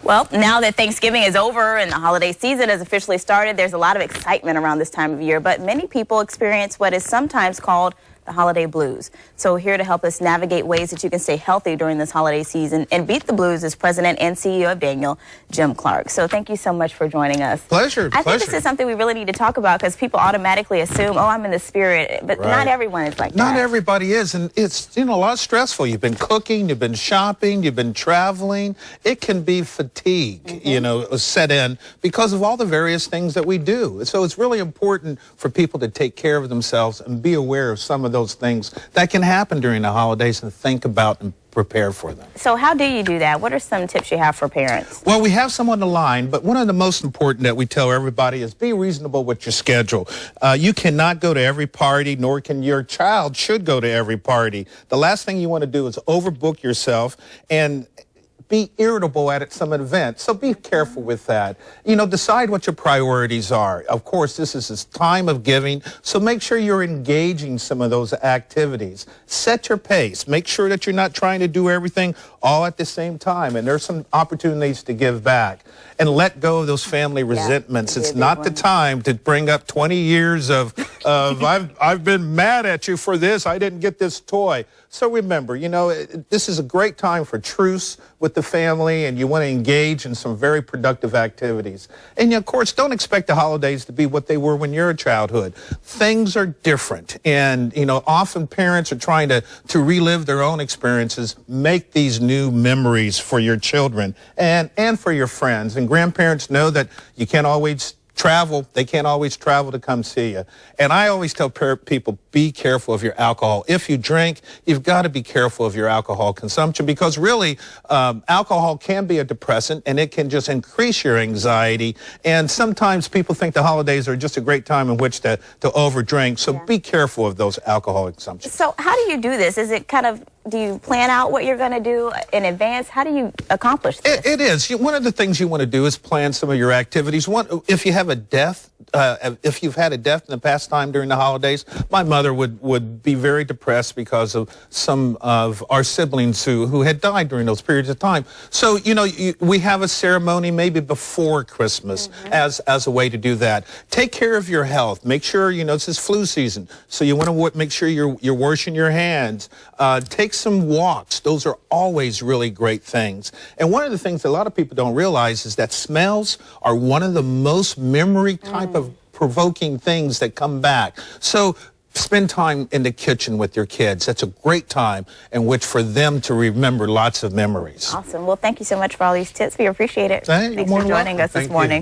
Well, now that Thanksgiving is over and the holiday season has officially started, there's a lot of excitement around this time of year, but many people experience what is sometimes called the holiday blues. So here to help us navigate ways that you can stay healthy during this holiday season and beat the blues is President and CEO of Daniel, Jim Clark. So thank you so much for joining us. Pleasure. I think this is something we really need to talk about because people automatically assume, oh, I'm in the spirit, but not everyone is like that. Not everybody is, and it's, a lot stressful. You've been cooking, you've been shopping, you've been traveling. It can be fatigue, set in because of all the various things that we do. So it's really important for people to take care of themselves and be aware of some of those things that can happen during the holidays and think about and prepare for them. So how do you do that? What are some tips you have for parents? Well, we have some on the line, but one of the most important that we tell everybody is be reasonable with your schedule. You cannot go to every party, nor can your child should go to every party. The last thing you want to do is overbook yourself and be irritable at some event. So be careful with that. Decide what your priorities are. Of course, this is a time of giving, so make sure you're engaging some of those activities. Set your pace. Make sure that you're not trying to do everything all at the same time, and there's some opportunities to give back. And let go of those family resentments. It's not the time to bring up 20 years of I've been mad at you for this, I didn't get this toy. So remember, this is a great time for truce with the family, and you want to engage in some very productive activities. And of course, don't expect the holidays to be what they were when you're a childhood. Things are different, and often parents are trying to relive their own experiences, make these new memories for your children and for your friends. And grandparents know that you can't always travel. They can't always travel to come see you. And I always tell people, be careful of your alcohol. If you drink, you've got to be careful of your alcohol consumption because really, alcohol can be a depressant and it can just increase your anxiety. And sometimes people think the holidays are just a great time in which to overdrink. So be careful of those alcohol consumption. So how do you do this? Is it do you plan out what you're going to do in advance? How do you accomplish this? It is. One of the things you want to do is plan some of your activities. If you have a death, if you've had a death in the past time during the holidays, my mother would be very depressed because of some of our siblings who had died during those periods of time. So, we have a ceremony maybe before Christmas as a way to do that. Take care of your health. Make sure, this is flu season, so you want to make sure you're washing your hands. Take some walks. Those are always really great things. And one of the things that a lot of people don't realize is that smells are one of the most memory type of provoking things that come back. So spend time in the kitchen with your kids. That's a great time in which for them to remember lots of memories. Awesome. Well, thank you so much for all these tips. We appreciate it. Thanks for joining us this morning.